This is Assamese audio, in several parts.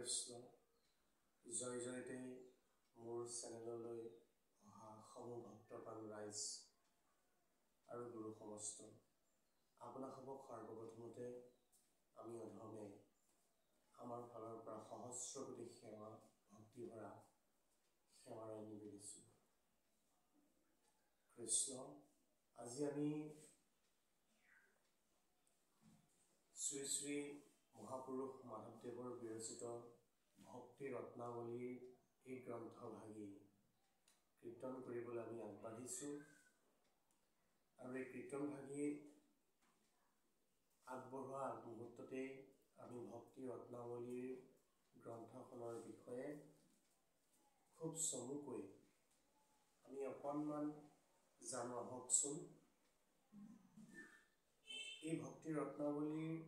কৃষ্ণ জয় জয়তে মোৰ চেনেললৈ অহা সমূহ ভক্তপ্ৰাণ ৰাইজ আৰু গুৰু সমস্ত আপোনালোকক সৰ্বপ্ৰথমতে আমি অধমে আমাৰ ফালৰ পৰা সহস্ৰ কোটি সেৱা ভক্তি ভৰা সেৱাৰে নিবেদিছোঁ। কৃষ্ণ আজি আমি শ্ৰী শ্ৰী মহাপুৰুষ মাধৱদেৱৰ বিৰচিত ভক্তি ৰত্নাৱলীৰ এই গ্ৰন্থভাগী কীৰ্তন কৰিবলৈ আমি আগবাঢ়িছোঁ আৰু এই কীৰ্তনভাগী আগবঢ়োৱা মুহূৰ্ততেই আমি ভক্তি ৰত্নাৱলীৰ গ্ৰন্থখনৰ বিষয়ে খুব চমুকৈ আমি অকণমান জানো আহকচোন। এই ভক্তি ৰত্নাৱলীৰ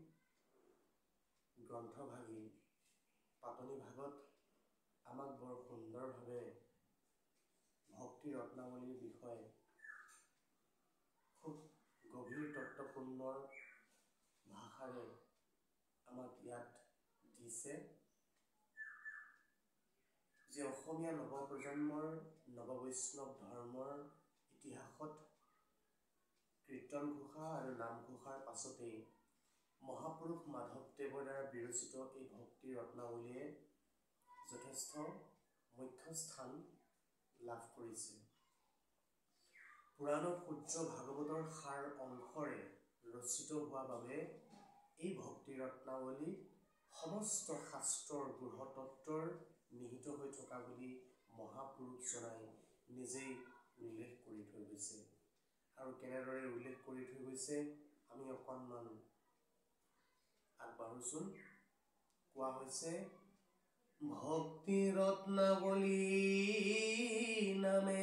গ্ৰন্থভাগী পাতনি ভাগত আমাক বৰ সুন্দৰভাৱে ভক্তি ৰত্নাৱলীৰ বিষয়ে খুব গভীৰ তত্ত্বপূৰ্ণ ভাষাৰে আমাক ইয়াত দিছে যে অসমীয়া নৱপ্ৰজন্মৰ নৱবৈষ্ণৱ ধৰ্মৰ ইতিহাসত কীৰ্তন ঘোষা আৰু নামঘোষাৰ পাছতেই মহাপুৰুষ মাধৱদেৱৰ দ্বাৰা বিৰচিত এই ভক্তি ৰত্নাৱলীয়ে যথেষ্ট মুখ্য স্থান লাভ কৰিছে। পুৰাণ সূৰ্য ভাগৱতৰ সাৰ অংশৰে ৰচিত হোৱা বাবে এই ভক্তি ৰত্নাৱলী সমস্ত শাস্ত্ৰৰ গৃহতত্ত্বৰ নিহিত হৈ থকা বুলি মহাপুৰুষজনাই নিজেই উল্লেখ কৰি থৈ গৈছে। আৰু কেনেদৰে উল্লেখ কৰি থৈ গৈছে আমি অকণমান আগবাঢ়োচোন। কোৱা হৈছে ভক্তি ৰত্নাৱলী নামে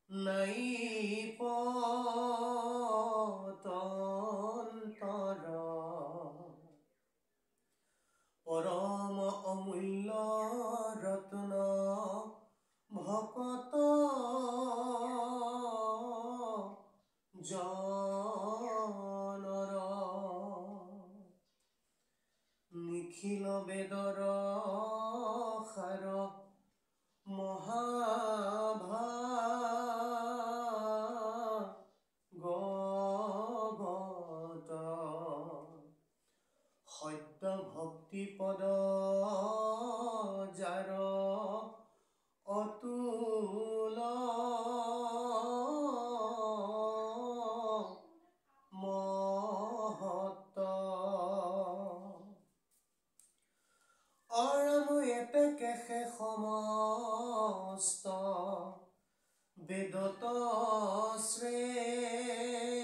নাই পতন্তৰ পৰম অমূল্য ৰত্ন ভকত জনৰ নিখিল বেদৰ সাৰ মহাভাগৱত সত্য ভক্তি পদ যাৰ অতুল মহত্ব এতেকে সমস্ত বেদত শ্ৰেষ্ঠতৰ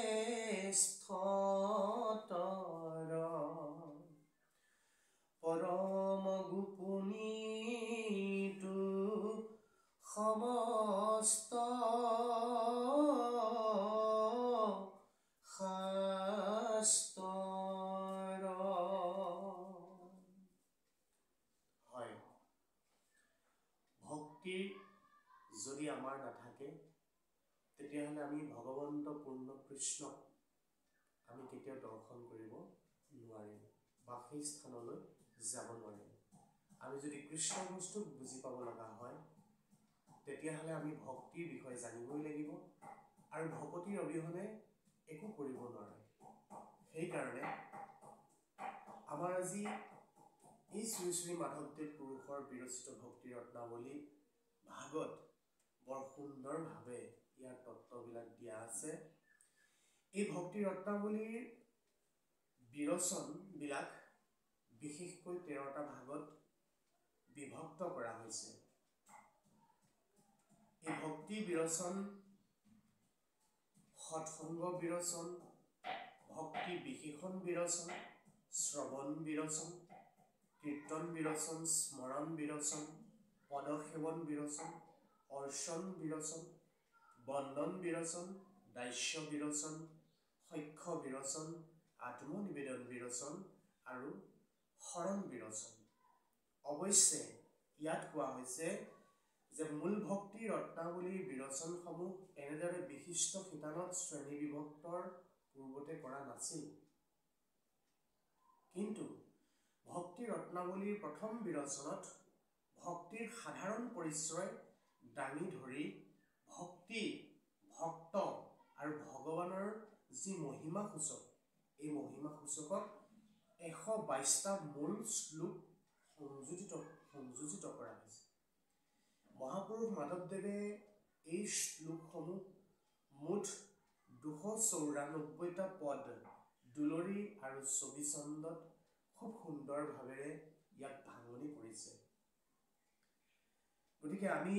পৰম গোপনীটো সমস্ত শাস্ত্ৰৰ। হয়, ভক্তি যদি আমাৰ নাথাকে তেতিয়াহ'লে আমি ভগৱন্ত পূৰ্ণ কৃষ্ণক আমি কেতিয়াও দৰ্শন কৰিব নোৱাৰিম বা সেই স্থানলৈ যাব নোৱাৰিম। আমি যদি কৃষ্ণ বস্তুক বুজি পাব লগা হয় তেতিয়াহ'লে আমি ভক্তিৰ বিষয়ে জানিবই লাগিব আৰু ভকতিৰ অবিহনে একো কৰিব নোৱাৰে। সেইকাৰণে আমাৰ আজি এই শ্ৰী শ্ৰী মাধৱদেৱ পুৰুষৰ বিৰচিত ভক্তি ৰত্নাৱলী ভাগত বৰ সুন্দৰভাৱে ইয়াৰ তত্ত্ববিলাক দিয়া আছে। এই ভক্তি ৰত্নাৱলীৰ বিৰচনবিলাক বিশেষকৈ 13টা ভাগত বিভক্ত কৰা হৈছে। এই ভক্তি বিৰচন, সৎসংগ বিৰচন, ভক্তি বিশেষণ বিৰচন, শ্ৰৱণ বিৰচন, কীৰ্তন বিৰচন, স্মৰণ বিৰচন, পদসেৱন বিৰচন, অৰ্চন বিৰচন, বন্দন বিৰচন, দাস্য বিৰচন, সখ্য বিৰচন, আত্মনিবেদন বিৰচন আৰু শৰণ বিৰচন। অৱশ্যে ইয়াত কোৱা হৈছে যে মূল ভক্তি ৰত্নাৱলীৰ বিৰচনসমূহ এনেদৰে বিশিষ্ট শিতানত শ্ৰেণীবিভক্তৰ পূৰ্বতে কৰা নাছিল, কিন্তু ভক্তি ৰত্নাৱলীৰ প্ৰথম বিৰচনত ভক্তিৰ সাধাৰণ পৰিচয় দাঙি ধৰি ভক্তি, ভক্ত আৰু ভগৱানৰ যি মহিমাসূচক, এই মহিমাসূচকক 122টা মূল শ্লোক সংযোজিত কৰা হৈছে। মহাপুৰুষ মাধৱদেৱে এই শ্লোকসমূহ মুঠ 294টা পদ দুলৰী আৰু ছবিচন্দত খুব সুন্দৰ ভাৱেৰে ইয়াক ভাঙনি কৰিছে। গতিকে আমি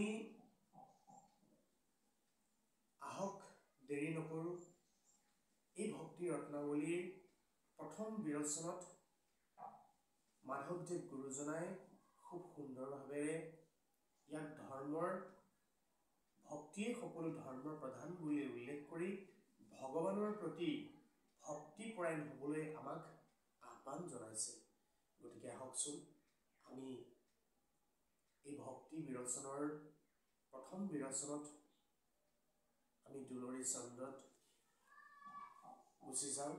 আহক দেৰি নকৰোঁ, এই ভক্তি ৰত্নাৱলীৰ প্ৰথম বিৰচনত মাধৱদেৱ গুৰুজনাই খুব সুন্দৰভাৱেৰে ইয়াক ধৰ্মৰ ভক্তিয়ে সকলো ধৰ্মৰ প্ৰধান বুলি উল্লেখ কৰি ভগৱানৰ প্ৰতি ভক্তিপৰায়ণ হ'বলৈ আমাক আহ্বান জনাইছে। গতিকে আহকচোন আমি এই ভক্তি বিৰচনৰ প্ৰথম বিৰচনত আমি দুলৰী চন্দত গুচি যাওঁ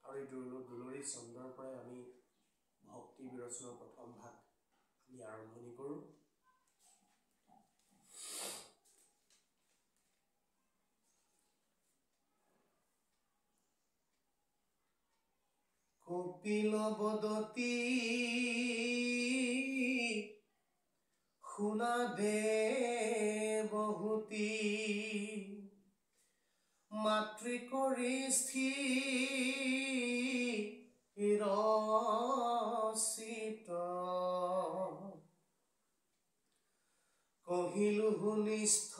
আৰু এই দুলৰী চন্দৰ পৰাই আমি ভক্তি বিৰচনৰ প্ৰথম ভাগ আমি আৰম্ভণি কৰোঁ। কপিল বদতি শুনা দে বহুতি মাতৃকৰি স্থিৰ ৰচিত কহিলো শুনিষ্ঠ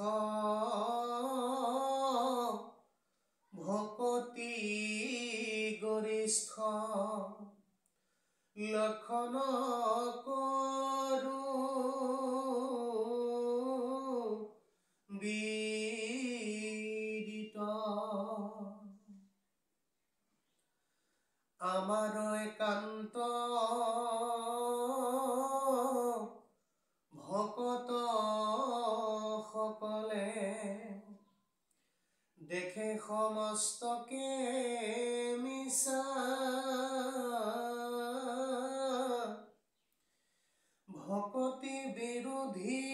ভকতি গৰিষ্ঠ লক্ষণ কৰো বিদিত আমাৰ একান্ত ভকত সকলে দেখে সমস্তকে মিছা ভকতি বিৰোধী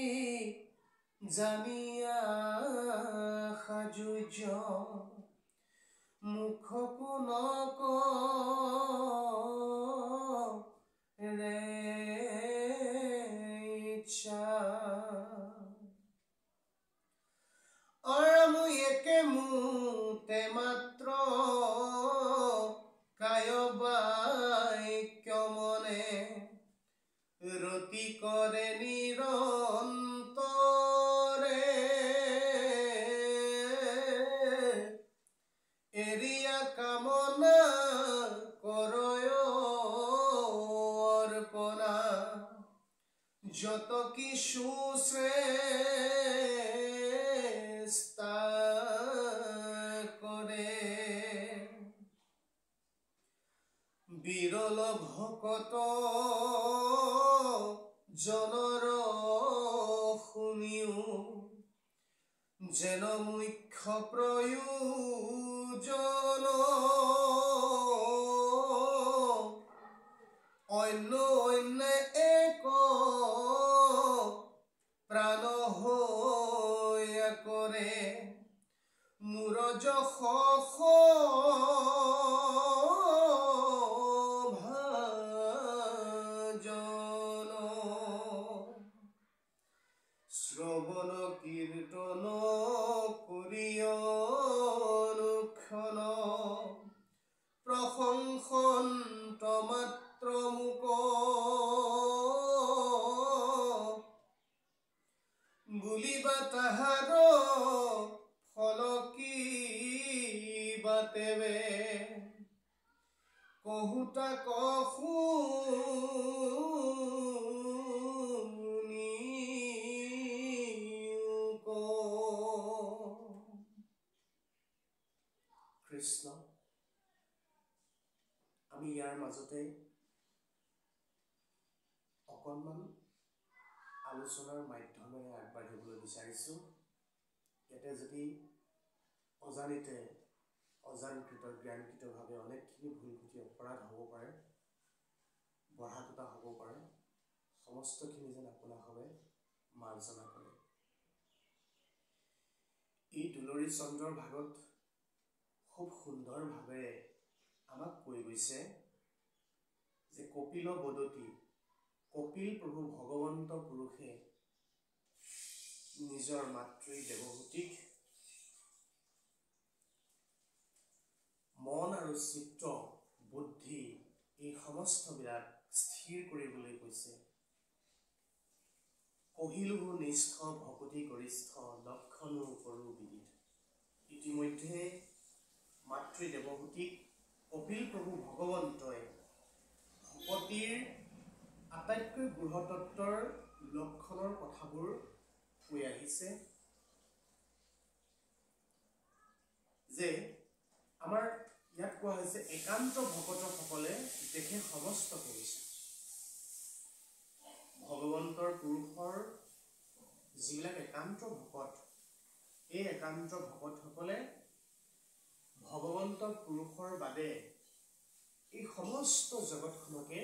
জানিয়া সাজুৰ্য মুখকো নকৰে ইচ্ছা মই একে মুতে মাত্ৰ কায়বাক্য মনে ৰতি কৰে নিৰন্তৰে এৰিয়া কামনা কৰয় অৰ্পণা যত কিছু শ্ৰেষ্ঠ কৰে বিৰল ভকত জনৰ শুনিও যেন মুখ্য প্ৰয়োজন অন্য এক প্ৰাণ হৈয়া কৰে মোৰ যশ ভাজন শ্ৰৱণ কীৰ্তন কৰি অনুক্ষণ প্ৰশংসন্ত মাত্ৰ মুক বুলিবা তাহাৰ ফল কি বাতেবে কহুতা কৃষ্ণ আমি ইয়াৰ মাজতে অকণমান আলোচনাৰ মাধ্যমেৰে আগবাঢ়িবলৈ বিচাৰিছোঁ। ইয়াতে যদি অজানিতে অজানকৃত জ্ঞানকৃতভাৱে অনেকখিনি ভুল ক্ৰুটি অপৰাধ হ'ব পাৰে। বঢ়াটোতা হ'ব পাৰে, সমস্তখিনি যেন আপোনাভাৱে মাৰ্জনা কৰে। এই দুলৰী চন্দ্ৰৰ ভাগত খুব সুন্দৰভাৱে আমাক কৈ গৈছে যে কপিল বদতি, কপিল প্ৰভু ভগৱন্ত পুৰুষে নিজৰ মাতৃ দেৱহূতিক মন আৰু চিত্ত বুদ্ধি এই সমস্তবিলাক স্থিৰ কৰিবলৈ কৈছে। কহিলোহু নিষ্ঠ ভকতি গৰিষ্ঠ লক্ষণো কৰো বিদিত। ইতিমধ্যে মাতৃ দেৱহূতিক কপিল প্ৰভু ভগৱন্তই ভকতিৰ আটাইতকৈ গৃহতত্বৰ লক্ষণৰ কথাবোৰ কৈ আহিছে যে আমাৰ ইয়াত কোৱা হৈছে একান্ত ভকতসকলে দেখে সমস্ত কৰিছে। ভগৱন্তৰ পুৰুষৰ যিবিলাক একান্ত ভকত, এই একান্ত ভকতসকলে ভগৱন্ত পুৰুষৰ বাদে এই সমস্ত জগতখনকে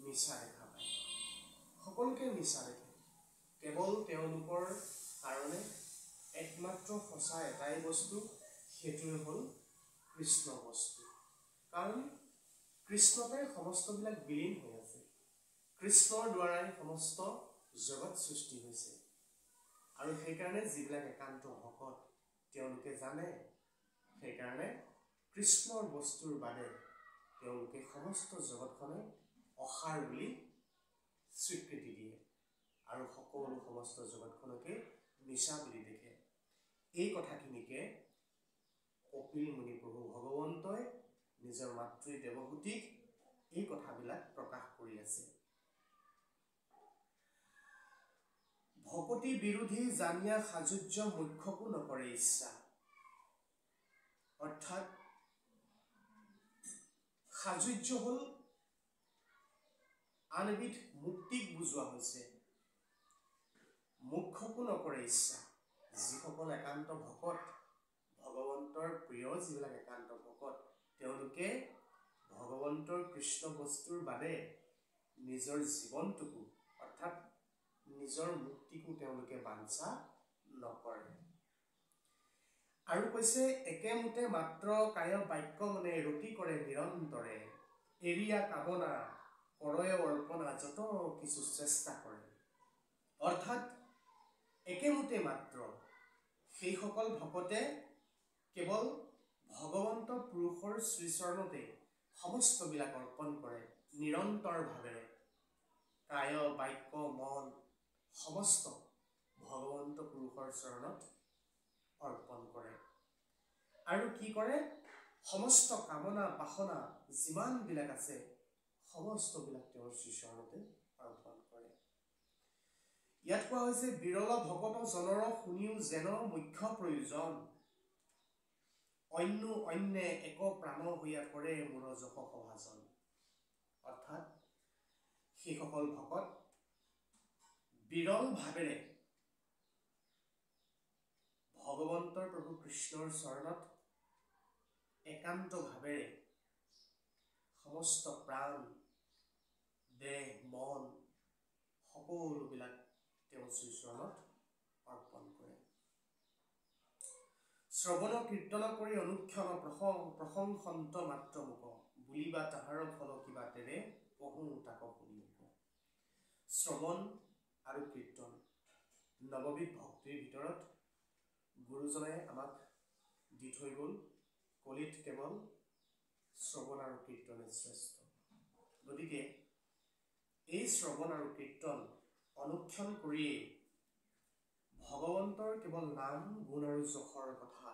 মিছা দেখা পায়, সকলোকে মিছা দেখে। কেৱল তেওঁলোকৰ কাৰণে একমাত্ৰ সঁচা এটাই বস্তু, সেইটোৱে হ'ল কৃষ্ণ বস্তু। কাৰণ কৃষ্ণতে সমস্তবিলাক বিলীন হৈ আছে, কৃষ্ণৰ দ্বাৰাই সমস্ত জগত সৃষ্টি হৈছে। আৰু সেইকাৰণে যিবিলাক একান্ত ভকত তেওঁলোকে জানে, সেইকাৰণে কৃষ্ণৰ বস্তুৰ বাদে তেওঁলোকে সমস্ত জগতখনে অসাৰ বুলি স্বীকৃতি দিয়ে আৰু সকলো সমস্ত জগতখনকে মিছা বুলি দেখে। এই কথাখিনিকে কপিল মুনি প্ৰভু ভগৱন্তই নিজৰ মাতৃ দেৱহূতিক এই কথাবিলাক প্ৰকাশ কৰি আছে। ভকতি বিৰোধী জানিয়া সাজুৰ্য মুখ্যকো নকৰে ইচ্ছা। অৰ্থাৎ সাজুৰ্য হ'ল আন এবিধ মুক্তিক বুজোৱা হৈছে। মুখ্যকো নকৰে ইচ্ছা। যিসকল একান্ত ভকত, ভগৱন্তৰ প্ৰিয় যিবিলাক একান্ত ভকত, তেওঁলোকে ভগৱন্তৰ কৃষ্ণ বস্তুৰ বাদে নিজৰ জীৱনটোকো অৰ্থাৎ নিজৰ মুক্তিকো তেওঁলোকে বাঞ্ছা নকৰে। আৰু কৈছে একেমুতে মাত্ৰ কায় বাক্য মনে ৰতি কৰে নিৰন্তৰে, এৰিয়া কামনা কৰয় অৰ্পণা যত কিছু চেষ্টা কৰে। অৰ্থাৎ একেমুতে মাত্ৰ সেইসকল ভকতে কেৱল ভগৱন্ত পুৰুষৰ শ্ৰীচৰণতে সমস্তবিলাক অৰ্পণ কৰে নিৰন্তৰভাৱে। কায় বাক্য মন সমস্ত ভগৱন্ত পুৰুষৰ চৰণত অৰ্পণ কৰে। আৰু কি কৰে? সমস্ত কামনা বাসনা যিমানবিলাক আছে সমস্তবিলাক তেওঁৰ শ্ৰীচৰণতে অৰ্পণ কৰে। ইয়াত কোৱা হৈছে বিৰল ভকত জনৰ শুনিও যেন মুখ্য প্ৰয়োজন, অন্য অন্যে এক প্ৰাণ হৈয়া কৰে মোৰ যশ সভাজন। অৰ্থাৎ সেইসকল ভকত বিৰল ভাৱেৰে ভগৱন্তৰ প্ৰভু কৃষ্ণৰ চৰণত একান্ত ভাৱেৰে সমস্ত প্ৰাণ দেহ মন সকলোবিলাক তেওঁ শ্ৰীচৰণত অৰ্পণ কৰে। শ্ৰৱণ কীৰ্তন কৰি অনুক্ষণ প্ৰশংসন্ত মাত্ৰ মুখ, বুলিবা তাহাৰ ফল কিবা তেৰে পহু তাক শুনি। শ্ৰৱণ আৰু কীৰ্তন নৱবিধ ভক্তিৰ ভিতৰত গুৰুজনাই আমাক দি থৈ গ'ল, কলিত কেৱল শ্ৰৱণ আৰু কীৰ্তনে শ্ৰেষ্ঠ। গতিকে এই শ্ৰৱণ আৰু কীৰ্তন অনুক্ষণ কৰিয়েই ভগৱন্তৰ কেৱল নাম গুণ আৰু যশৰ কথা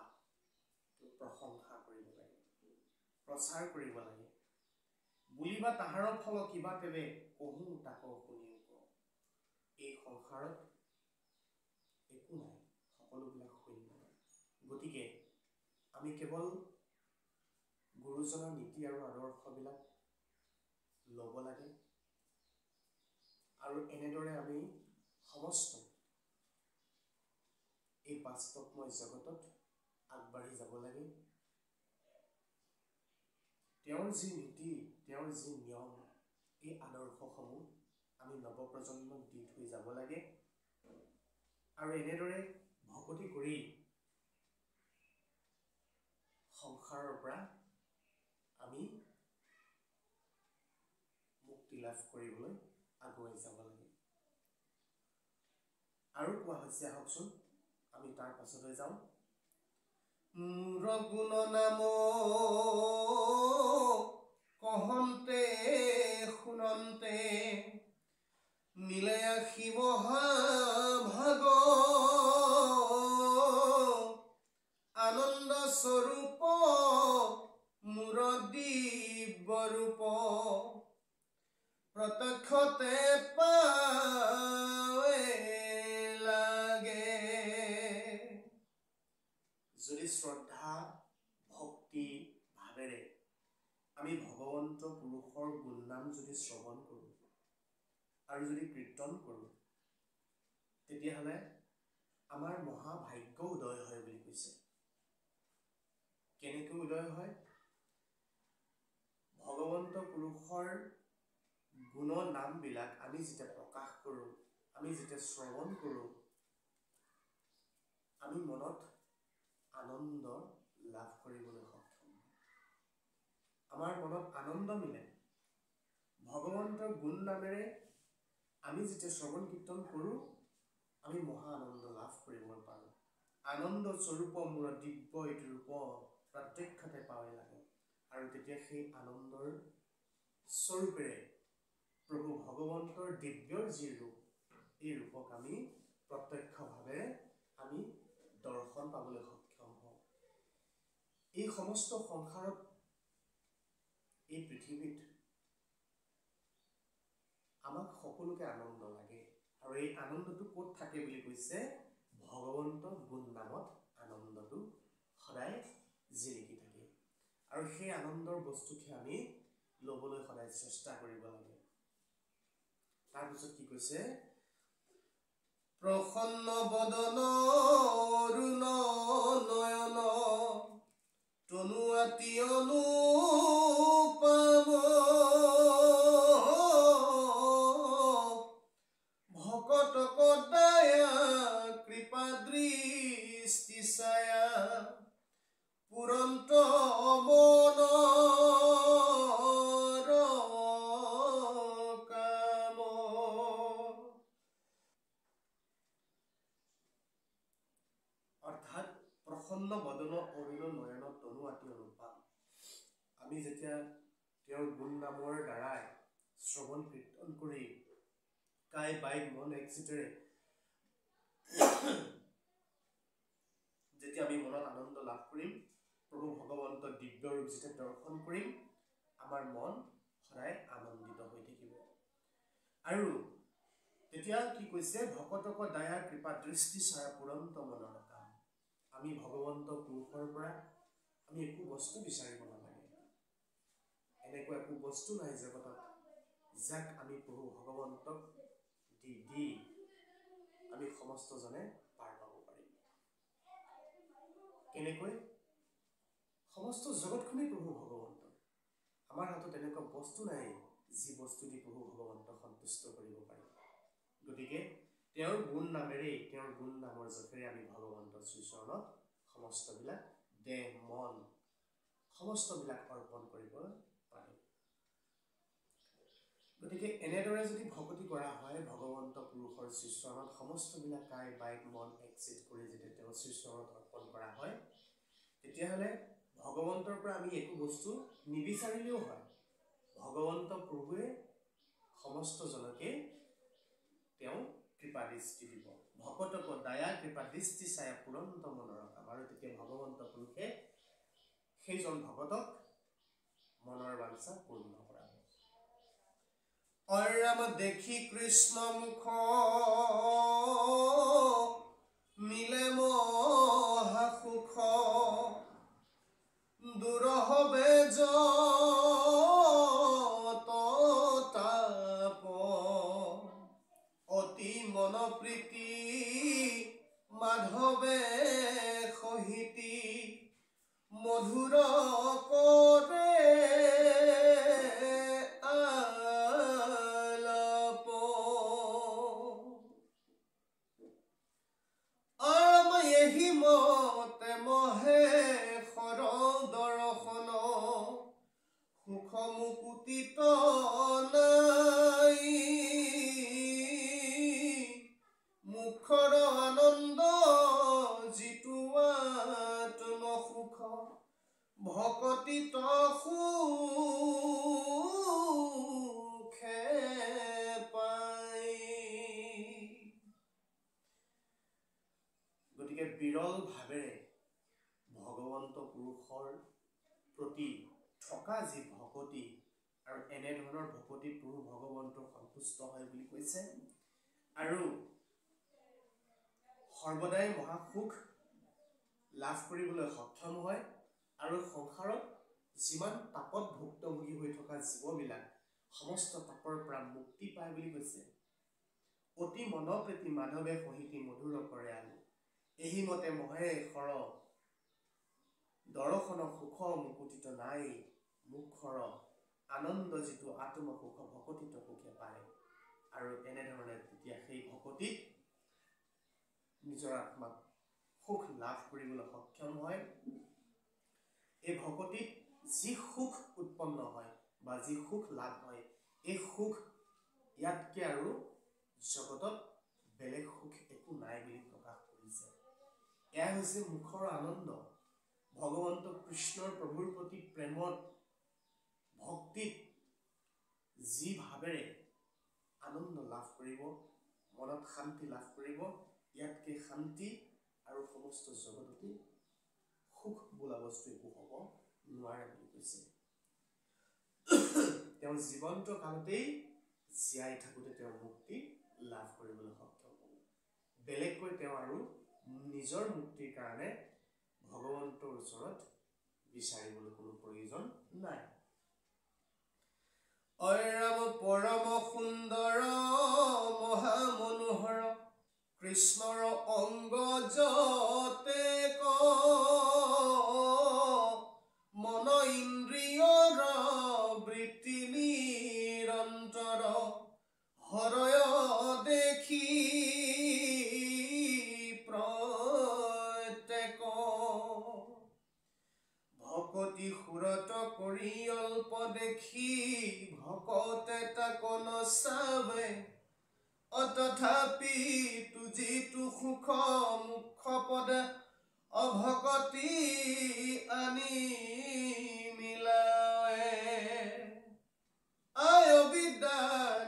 প্ৰশংসা কৰিব লাগে, প্ৰচাৰ কৰিব লাগে। বুলিবা তাহাৰ ফল কিবা তেবে কহো তাক শুনিও ক। এই সংসাৰত একো নাই, সকলোবিলাক শূন্য। গতিকে আমি কেৱল গুৰুজনাৰ নীতি আৰু আদৰ্শবিলাক ল'ব লাগে আৰু এনেদৰে আমি সমস্ত এই বাস্তৱময় জগতত আগবাঢ়ি যাব লাগে। তেওঁৰ যি নীতি, তেওঁৰ যি নিয়ম, এই আদৰ্শসমূহ আমি নৱপ্ৰজন্মক দি থৈ যাব লাগে আৰু এনেদৰে ভকতি কৰি সংসাৰৰ পৰা আমি মুক্তি লাভ কৰিবলৈ আগুৱাই যাব লাগে। আৰু কোৱা হৈছে, আহকচোন আমি তাৰ পাছলৈ যাওঁ। মূৰ গুণ নাম কহন্তে শুনন্তে মিলে আশী মহাভাগ আনন্দ স্বৰূপ মূৰ দিব্যৰূপ প্ৰত্যক্ষতে পাৱে লাগে। যদি শ্ৰদ্ধা ভক্তি ভাৱেৰে আমি ভগৱন্ত পুৰুষৰ গুণনাম যদি শ্ৰৱণ কৰোঁ আৰু যদি কীৰ্তন কৰোঁ, তেতিয়াহ'লে আমাৰ মহাভাগ্য উদয় হয় বুলি কৈছে। কেনেকৈ উদয় হয়? ভগৱন্ত পুৰুষৰ গুণ নামবিলাক আমি যেতিয়া প্ৰকাশ কৰোঁ, আমি যেতিয়া শ্ৰৱণ কৰোঁ, আমি মনত আনন্দ লাভ কৰিবলৈ সক্ষম হওঁ। আমাৰ মনত আনন্দ মিলে। ভগৱন্তৰ গুণ নামেৰে আমি যেতিয়া শ্ৰৱণ কীৰ্তন কৰোঁ, আমি মহা আনন্দ লাভ কৰিব পাৰোঁ। আনন্দ স্বৰূপ মূৰ দিব্য এইটো ৰূপ প্ৰত্যক্ষতে পাৱে লাগে। আৰু তেতিয়া সেই আনন্দৰ স্বৰূপেৰে প্ৰভু ভগৱন্তৰ দিব্যৰ যি ৰূপ, এই ৰূপক আমি প্ৰত্যক্ষভাৱে আমি দৰ্শন পাবলৈ সক্ষম হওঁ। এই সমস্ত সংসাৰত, এই পৃথিৱীত আমাক সকলোকে আনন্দ লাগে। আৰু এই আনন্দটো ক'ত থাকে বুলি কৈছে? ভগৱন্ত গুণ নামত আনন্দটো সদায় জিলিকি থাকে। আৰু সেই আনন্দৰ বস্তুকে আমি ল'বলৈ সদায় চেষ্টা কৰিব লাগে। তাৰপিছত কি কৈছে? প্ৰসন্ন বদন অৰুণ নয়ন তনু আতি অনুপম ভকতক দয়া কৃপা দৃষ্টি ছায়া পুৰন্ত মনৰ কাম। অৰ্থাৎ প্ৰসন্ন বদন অৰুণ নয়ন তনু আতি অনুপম। আমি যেতিয়া তেওঁৰ গুণ নামৰ দ্বাৰাই শ্ৰৱণ কীৰ্তন কৰি কায় বাই মন একচিতেৰে যেতিয়া আমি মনত আনন্দ লাভ কৰিম, প্ৰভু ভগৱন্ত দিব্য ৰূপ যেতিয়া দৰ্শন কৰিম, আমাৰ মন সদায় আনন্দিত হৈ থাকিব। আৰু তেতিয়া কি কৈছে? ভকতক দয়া কৃপা দৃষ্টি ছায়া পুৰন্ত মনৰ কাম। আমি ভগৱন্ত পুৰুষৰ পৰা আমি একো বস্তু বিচাৰিব নালাগে। এনেকুৱা একো বস্তু নাই জগতত যাক আমি প্ৰভু ভগৱন্তক দি আমি সমস্তজনে পাৰ পাব পাৰিম। কেনেকৈ? সমস্ত জগতখনেই প্ৰভু ভগৱন্ত। আমাৰ হাতত এনেকুৱা বস্তু নাই যি বস্তু দি প্ৰভু ভগৱন্তক সন্তুষ্ট কৰিব পাৰি। গতিকে তেওঁৰ গুণ নামেৰেই, তেওঁৰ গুণ নামৰ জপেৰে আমি ভগৱন্তৰ শ্ৰীচৰণত সমস্তবিলাক দেহ মন সমস্তবিলাক অৰ্পণ কৰিব পাৰিম। গতিকে এনেদৰে যদি ভকতি কৰা হয়, ভগৱন্ত পুৰুষৰ শ্ৰীচৰণত সমস্তবিলাক কায় বাই মন একচিত কৰি যেতিয়া তেওঁৰ শ্ৰীচৰণত অৰ্পণ কৰা হয়, তেতিয়াহ'লে ভগৱন্তৰ পৰা আমি একো বস্তু নিবিচাৰিলেও হয়। ভগৱন্ত প্ৰভুৱে সমস্তজনকে তেওঁ কৃপা দৃষ্টি দিব। ভকতক দয়া কৃপা দৃষ্টি ছায়া পুৰন্ত মনৰ কাম। আৰু তেতিয়া ভগৱন্ত পুৰুষে সেইজন ভকতক মনৰ বাঞ্ছা পূৰ্ণ কৰাব। অৰাম দেখি কৃষ্ণ মুখ মিলে মহা সুখ দূৰ হবে যত তাপ অতি মন প্ৰীতি মাধৱে সহিতি মধুৰ কৰে বিৰল ভাৱেৰে ভগৱন্ত পুৰুষৰ প্ৰতি থকা যি ভকতি আৰু এনেধৰণৰ ভকতি প্ৰভু ভগৱন্ত সন্তুষ্ট হয় বুলি কৈছে আৰু সৰ্বদাই মহাসুখ লাভ কৰিবলৈ সক্ষম হয় আৰু সংসাৰত যিমান তাপত ভুক্তভোগী হৈ থকা জীৱবিলাক সমস্ত তাপৰ পৰা মুক্তি পায় বুলি কৈছে। অতি মনপ্ৰীতি মাধৱে সহিতি মধুৰ কৰে আলু এহি মতে মহে সৰ দৰ্শন সুখ মুকুতিত নাই মুখৰ আনন্দ যিটো আত্ম সুখ ভকতিত সুখে পায় আৰু এনেধৰণে তেতিয়া সেই ভকতিত নিজৰ আত্মাক সুখ লাভ কৰিবলৈ সক্ষম হয়। এই ভকতিত যি সুখ উৎপন্ন হয় বা যি সুখ লাভ হয় এই সুখ ইয়াতকে আৰু জগতত বেলেগ সুখ একো নাই বুলি প্ৰকাশ কৰিছে। এয়া হৈছে মুখৰ আনন্দ। ভগৱন্ত কৃষ্ণৰ প্ৰভুৰ প্ৰতি প্ৰেমত ভক্তিত যি ভাৱেৰে আনন্দ লাভ কৰিব মনত শান্তি লাভ কৰিব ইয়াতকে শান্তি আৰু সমস্ত জগততে সুখ বোলা বস্তু একো হ'ব নোৱাৰে বুলি কৈছে। তেওঁ জীৱন্ত কালতেই জীয়াই থাকোঁতে তেওঁ মুক্তি লাভ কৰিবলৈ সক্ষম হ'ব। বেলেগকৈ তেওঁ আৰু নিজৰ মুক্তিৰ কাৰণে ভগৱন্তৰ ওচৰত বিচাৰিবলৈ কোনো প্ৰয়োজন নাই। অৰাম পৰম সুন্দৰ মহামনোহৰ কৃষ্ণৰ অংগ যতে ক মন ইন্দ্ৰিয়ৰ বৃত্তি নিৰন্তৰ হৰয় দেখি প্ৰত্যেক ভকতি সুৰত কৰি অল্প দেখি ভকতে তাক নচাবে অতথাপি তুজিটো সুখ মুখ পদে অভকতি আনি মিলায়ে আয় বিদ্যা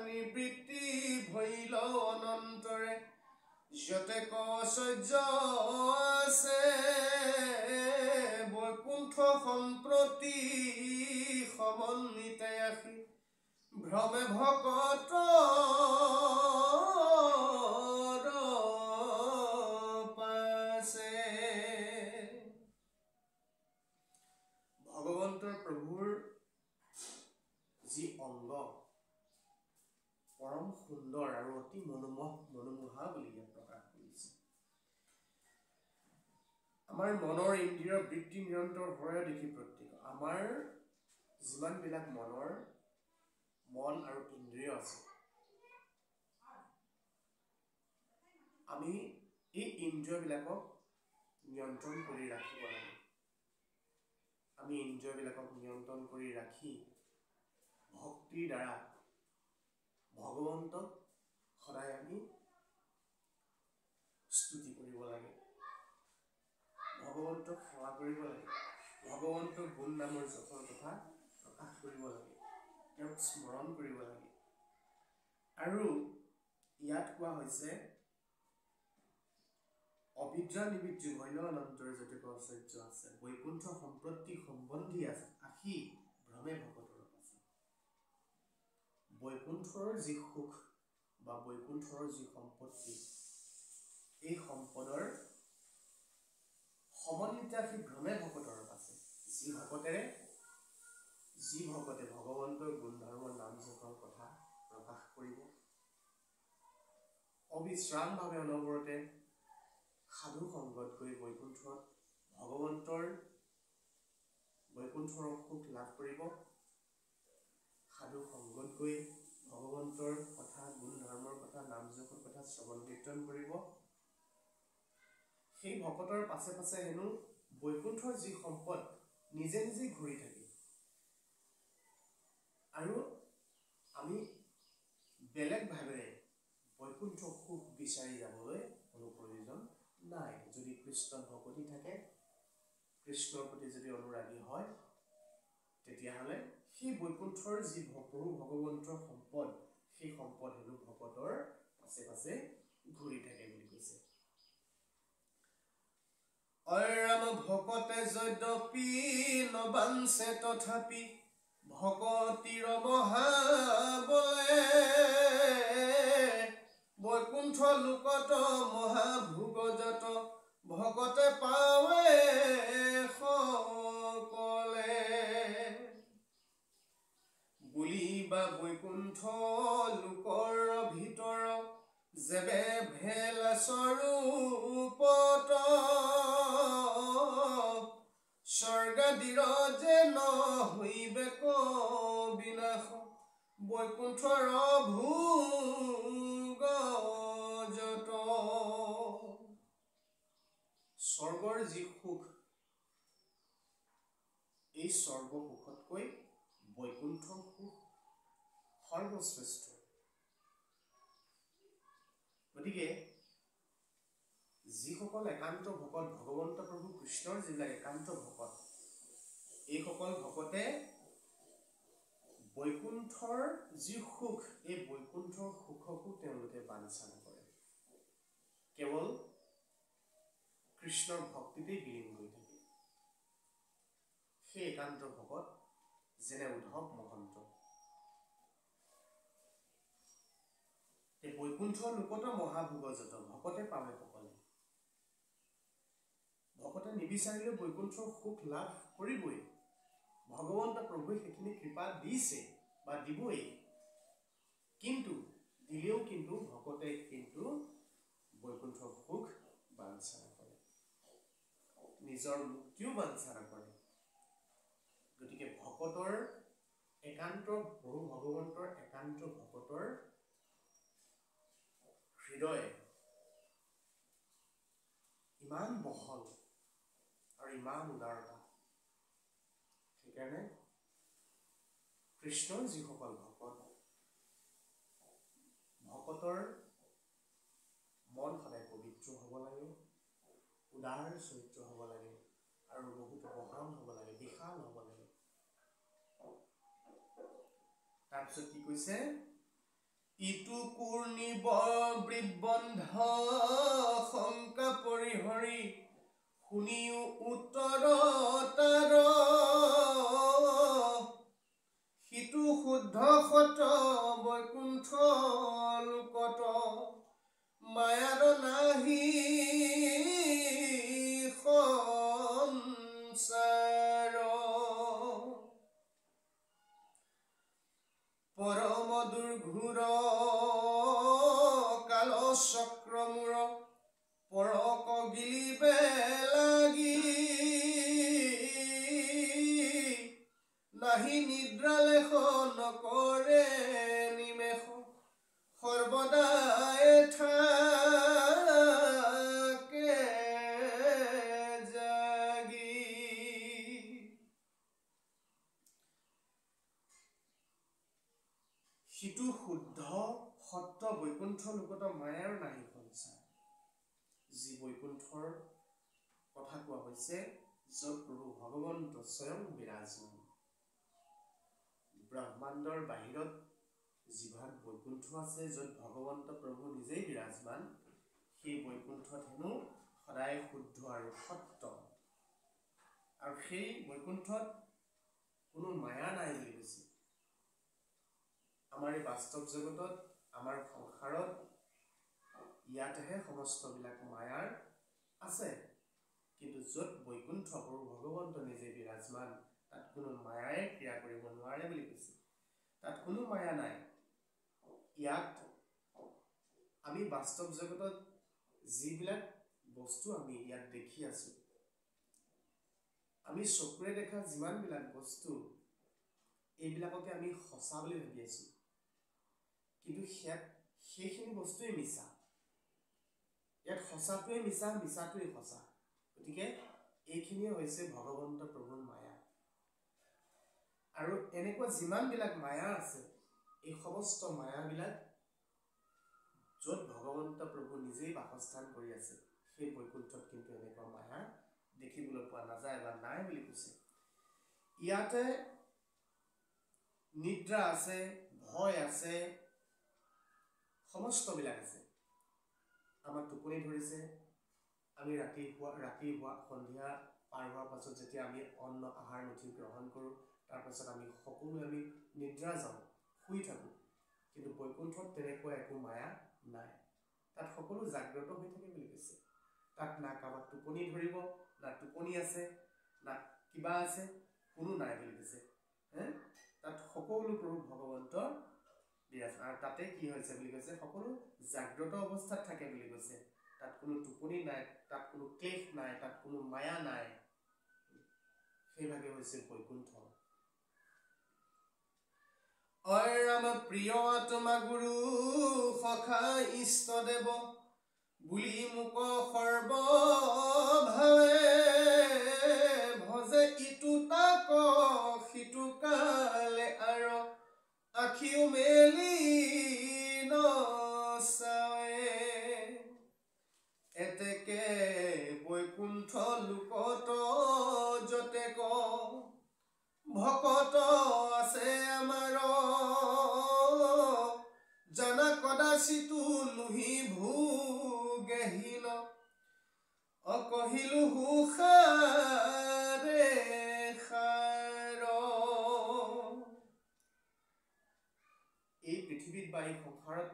নিবৃত্তি ভৈল অনন্তৰে যতে কৌশৰ্য আছে বৈকুণ্ঠ সম্প্ৰতি সমন্বিতে আহি ভ্ৰমে ভকত পাছে। ভগৱন্তৰ প্ৰভুৰ যি অংগ পৰম সুন্দৰ আৰু অতি মনোমোহা বুলি ইয়াত প্ৰকাশ কৰিছে। আমাৰ মনৰ ইন্দ্ৰিয়ৰ বৃত্তি নিৰন্তৰ হৰয় দেখি প্ৰত্যেক আমাৰ যিমানবিলাক মন আৰু ইন্দ্ৰিয় আছে আমি এই ইন্দ্ৰিয়বিলাকক নিয়ন্ত্ৰণ কৰি ৰাখিব লাগে। আমি ইন্দ্ৰিয়বিলাকক নিয়ন্ত্ৰণ কৰি ৰাখি ভক্তিৰ দ্বাৰা ভগৱন্তক সদায় আমি স্তুতি কৰিব লাগে, ভগৱন্তক সেৱা কৰিব লাগে, ভগৱন্তৰ গুণ নামৰ যশৰ কথা প্ৰকাশ কৰিব লাগে, তেওঁক স্মৰণ কৰিব লাগে। আৰু ইয়াত কোৱা হৈছে অবিদ্যা নিবৃত্তি ভৈল অনন্তৰে যতে কৌশৰ্য আছে বৈকুণ্ঠ সম্প্ৰতি সম্বন্ধী আছে আশী ভ্ৰমে ভকতৰ পাছে। বৈকুণ্ঠৰ যি সুখ বা বৈকুণ্ঠৰ যি সম্পত্তি এই সম্পদৰ সমন্বিতা সি ভ্ৰমে ভকতৰ পাছে। যি ভকতে ভগৱন্তৰ গুণধৰ্মৰ নাম যশৰ কথা প্ৰকাশ কৰিব অবিশ্ৰামভাৱে অনবৰতে সাধু সংগত কৰি বৈকুণ্ঠৰ সুখ লাভ কৰিব। সাধু সংগত গৈ ভগৱন্তৰ কথা গুণ ধৰ্মৰ কথা নাম যশৰ কথা শ্ৰৱণ কীৰ্তন কৰিব। সেই ভকতৰ পাছে পাছে হেনো বৈকুণ্ঠৰ যি সম্পদ নিজে নিজে ঘূৰি থাকে। আৰু আমি বেলেগ ভাৱেৰে বৈকুণ্ঠ সুখ বিচাৰি যাবলৈ কোনো প্ৰয়োজন নাই। যদি কৃষ্ণ ভকতি থাকে, কৃষ্ণৰ প্ৰতি যদি অনুৰাগী হয়, তেতিয়াহ'লে সেই বৈকুণ্ঠৰ যি প্ৰভু ভগৱন্তৰ সম্পদ সেই সম্পদ হেনো ভকতৰ পাছে পাছে ঘূৰি থাকে বুলি কৈছে। হৰে ৰাম ভকতে যদ্যপি নবাঞ্চে তথাপি ভকতিৰ মহাবলে বৈকুণ্ঠ লোকত মহাভোগ যত ভকতে পাৱে সকলে বুলিবা বৈকুণ্ঠ লোকৰ ভিতৰ যেবে ভেল স্বৰূপত স্বৰ্গাদিৰ যেন হৈবে বিনাশ বৈকুণ্ঠৰ ভোগ যত স্বৰ্গৰ যি সুখ এই স্বৰ্গ সুখতকৈ বৈকুণ্ঠৰ সুখ সৰ্বশ্ৰেষ্ঠ গতিকে যিসকল একান্ত ভকত ভগৱন্ত প্ৰভু কৃষ্ণৰ যিবিলাক একান্ত ভকত এইসকল ভকতে বৈকুণ্ঠৰ যি সুখ এই বৈকুণ্ঠৰ সুখকো তেওঁলোকে বাঞ্ছা নকৰে কেৱল কৃষ্ণৰ ভক্তিতেই বিলীন হৈ থাকে সেই একান্ত ভকত যেনে উদ্ধৱ মহন্ত বৈকুণ্ঠ লোকত মহাভোগ যত ভকতে পাৱে সকলে ভকতে নিবিচাৰিলে বৈকুণ্ঠৰ সুখ লাভ কৰিবই ভগৱন্ত প্ৰভুৱে সেইখিনি কৃপা দিছে বা দিবই কিন্তু দিলেও কিন্তু ভকতে কিন্তু বৈকুণ্ঠৰ সুখ বাঞ্ছা নকৰে নিজৰ মুক্তিও বাঞ্ছা নকৰে গতিকে ভকতৰ একান্ত প্ৰভু ভগৱন্তৰ একান্ত ভকতৰ হৃদয় ইমান বহল আৰু ইমান উদাৰতা সেইকাৰণে কৃষ্ণৰ যিসকল ভকত ভকতৰ মন সদায় পবিত্ৰ হ'ব লাগে উদাৰ চৰিত্ৰ হ'ব লাগে আৰু বহুত মহান হ'ব লাগে বিশাল হ'ব লাগে তাৰপিছত কি কৈছে ইটো কুৰ্ণিব বৃদ্ধবন্ধ শংকা পৰিহৰি শুনিও উত্তৰ তাৰ সিটো শুদ্ধ সত বৈকুণ্ঠ লোকত মায়াৰ নাহি সংসাৰ পৰম দুৰ্ঘোৰ কাল চক্ৰমূৰ পৰক গিলিবে লাগি নাহি নিদ্ৰা লেখ নকৰে নিমেষ সৰ্বদাই থাকে জাগি সিটো শুদ্ধ সত্য বৈকুণ্ঠ লোকত মায়াৰ নাহি সংসাৰ যি বৈকুণ্ঠৰ কথা কোৱা হৈছে য'ত প্ৰভু ভগৱন্ত স্বয়ং বিৰাজমান ব্ৰহ্মাণ্ডৰ বাহিৰত যিভাগ বৈকুণ্ঠ আছে য'ত ভগৱন্ত প্ৰভু নিজেই বিৰাজমান সেই বৈকুণ্ঠত হেনো সদায় শুদ্ধ আৰু সত্য আৰু সেই বৈকুণ্ঠত কোনো মায়া নাই বুলি কৈছে আমাৰ এই বাস্তৱ জগতত আমাৰ সংসাৰত ইয়াতেহে সমস্তবিলাক মায়াৰ আছে কিন্তু য'ত বৈকুণ্ঠ প্ৰভু ভগৱন্ত নিজে বিৰাজমান তাত কোনো মায়াই ক্ৰিয়া কৰিব নোৱাৰে বুলি কৈছে তাত কোনো মায়া নাই ইয়াত আমি বাস্তৱ জগতত যিবিলাক বস্তু আমি ইয়াত দেখি আছো আমি চকুৰে দেখা যিমানবিলাক বস্তু এইবিলাককে আমি সঁচা বুলি ভাবি আছো কিন্তু সেইখিনি বস্তুৱে মিছা ইয়াত সঁচাটোৱে মিছা মিছাটোৱে সঁচা গতিকে এইখিনিয়ে হৈছে ভগৱন্ত প্ৰভুৰ মায়া আৰু এনেকুৱা যিমানবিলাক মায়া আছে এই সমস্ত মায়াবিলাক য'ত ভগৱন্ত প্ৰভু নিজেই বাসস্থান কৰি আছে সেই বৈকুণ্ঠত কিন্তু এনেকুৱা মায়া দেখিবলৈ পোৱা নাযায় বা নাই বুলি কৈছে ইয়াতে নিদ্ৰা আছে ভয় আছে সমস্তবিলাক আছে আমাৰ টোপনি ধৰিছে আমি ৰাতি হোৱা সন্ধিয়া পাৰ হোৱাৰ পাছত যেতিয়া আমি অন্ন আহাৰ মুঠি গ্ৰহণ কৰোঁ, তাৰপাছত আমি সকলোৱে আমি নিদ্ৰা যাওঁ, শুই থাকোঁ। কিন্তু বৈকুণ্ঠত তেনেকুৱা একো মায়া নাই। তাত সকলো জাগ্ৰত হৈ থাকে বুলি কৈছে। তাত না কাৰোবাক টোপনি ধৰিব, না টোপনি আছে, না কিবা আছে, কোনো নাই বুলি কৈছে। তাত সকলো প্ৰভু ভগৱন্ত বিৰাজ। আৰু তাতে কি হৈছে বুলি কৈছে, সকলো জাগ্ৰত অৱস্থাত থাকে বুলি কৈছে। তাত কোনো টোপনি নাই, তাত কোনো ক্লেশ নাই, তাত কোনো মায়া নাই। সেইভাগে হৈছে বৈকুণ্ঠ। ৰাম প্ৰিয় আত্মা গুৰু সখা ইষ্ট দেৱ বুলি মোক সৰ্বভাৱে ভজে ইটো তাক সিটো কালে আৰু আখিও মেলি নচাৱে। এতেকে বৈকুণ্ঠ লোকত যতে ক ভকত আছে আমাৰ, জানা কদাচিতো নুহি ভোগহীন অকহিলো হুখাৰে খাৰ। এই পৃথিৱীত বা এই সংসাৰত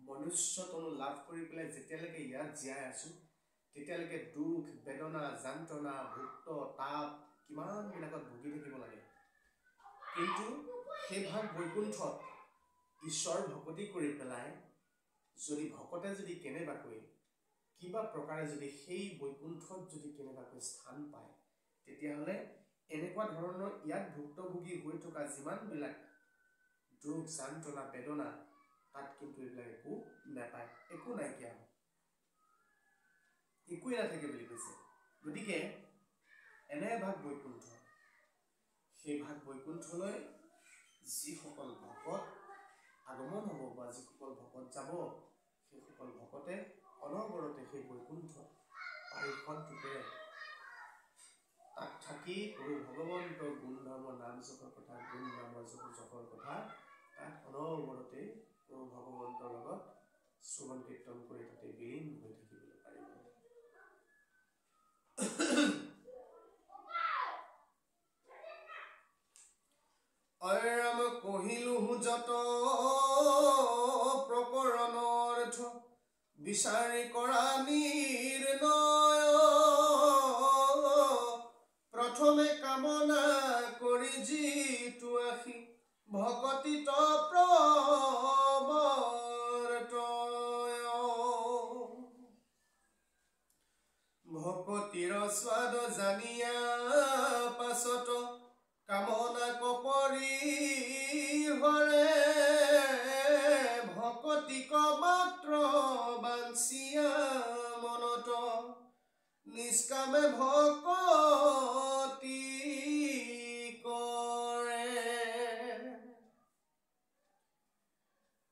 মনুষ্য তনু লাভ কৰি পেলাই যেতিয়ালৈকে ইয়াত জীয়াই আছো, তেতিয়ালৈকে দুখ বেদনা যন্ত্ৰণা ভুক্ত তাপ কিমানবিলাকত ভুগি থাকিব লাগে। কিন্তু সেই ভাগ বৈকুণ্ঠত ঈশ্বৰ ভকতি কৰি পেলাই যদি ভকতে যদি কেনেবাকৈ কিবা প্ৰকাৰে যদি সেই বৈকুণ্ঠত যদি কেনেবাকৈ স্থান পায়, তেতিয়াহ'লে এনেকুৱা ধৰণৰ ইয়াত ভুক্তভোগী হৈ থকা যিমানবিলাক দুখ যন্ত্ৰণা বেদনা, তাত কিন্তু এইবিলাক একো নাপায়, একো নাইকিয়া হয়, একোৱে নাথাকে বুলি কৈছে। গতিকে এনে ভাগ বৈকুণ্ঠ, সেই ভাগ বৈকুণ্ঠলৈ যিসকল ভকত আগমন হ'ব বা যিসকল ভকত যাব, সেইসকল ভকতে অনবৰতে সেই বৈকুণ্ঠ পাৰিষদটোতে তাত থাকি প্ৰভু ভগৱন্তৰ গুণ ধৰ্ম নাম জপৰ কথা, গুণ নামৰ জপৰ কথা তাত অনবৰতে প্ৰভু ভগৱন্তৰ লগত শ্ৰৱণ কীৰ্তন কৰি তাতে বিলীন হৈ থাকিবলৈ পাৰিব। ৰাম কহিলো যত প্ৰকৰণ অৰ্থ বিচাৰি কৰা নিৰ্ণয়, প্ৰথমে কামনা কৰি যিটো আশী ভকতিত প্ৰৱৰ্তয়। ভকতিৰ স্বাদ জানিয়া পাছত কামনা কপৰি হৰে, ভকতিক মাত্ৰ বাঞ্চিয়া মনত নিষ্কামে ভকতি কৰে।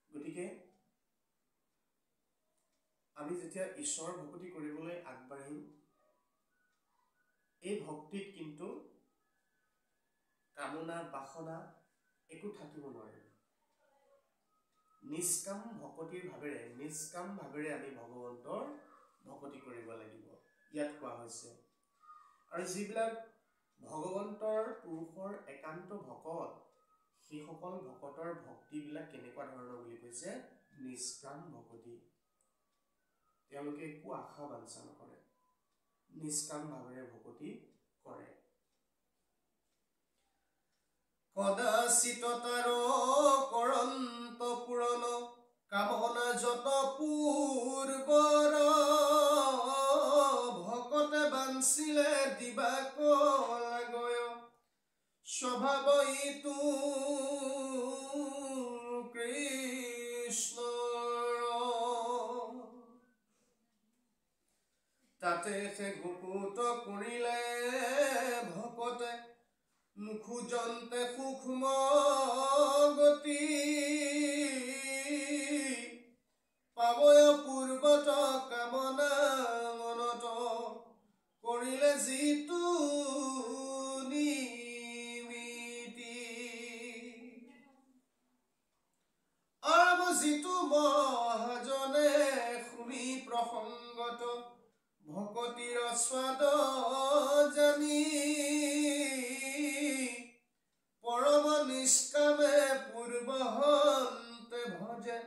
গতিকে আমি যেতিয়া ঈশ্বৰ ভকতি কৰিবলৈ আগবাঢ়িম, এই ভক্তিত কিন্তু কামনা বাসনা একো থাকিব নোৱাৰে। নিষ্কাম ভকতিৰ ভাৱেৰে, নিষ্কাম ভাৱেৰে আমি ভগৱন্তৰ ভকতি কৰিব লাগিব, ইয়াত কোৱা হৈছে। আৰু যিবিলাক ভগৱন্তৰ পুৰুষৰ একান্ত ভকত, সেইসকল ভকতৰ ভক্তিবিলাক কেনেকুৱা ধৰণৰ বুলি কৈছে, নিষ্কাম ভকতি। তেওঁলোকে একো আশা বাঞ্ছা নকৰে, নিষ্কাম ভাৱেৰে ভকতি কৰে। কদাচিত তাৰ কৰন্ত পূৰণ কামনা যত পূৰ্বৰ, ভকতে বাঞ্চিলে দিবাক লাগয় স্বভাৱ ইটো কৃষ্ণৰ। তাতে সে গুপুত কৰিলে ভকতে নুখোজন্তে সূক্ষ্ম গতি, পাবয় পূৰ্বত কামনা মনত কৰিলে যিটো নিমিতি। আৰু যিটো মহাজনে শুনি প্ৰসংগত ভকতিৰ স্বাদ জানি পৰম নিষ্কামে পূৰ্বহন্তে ভজে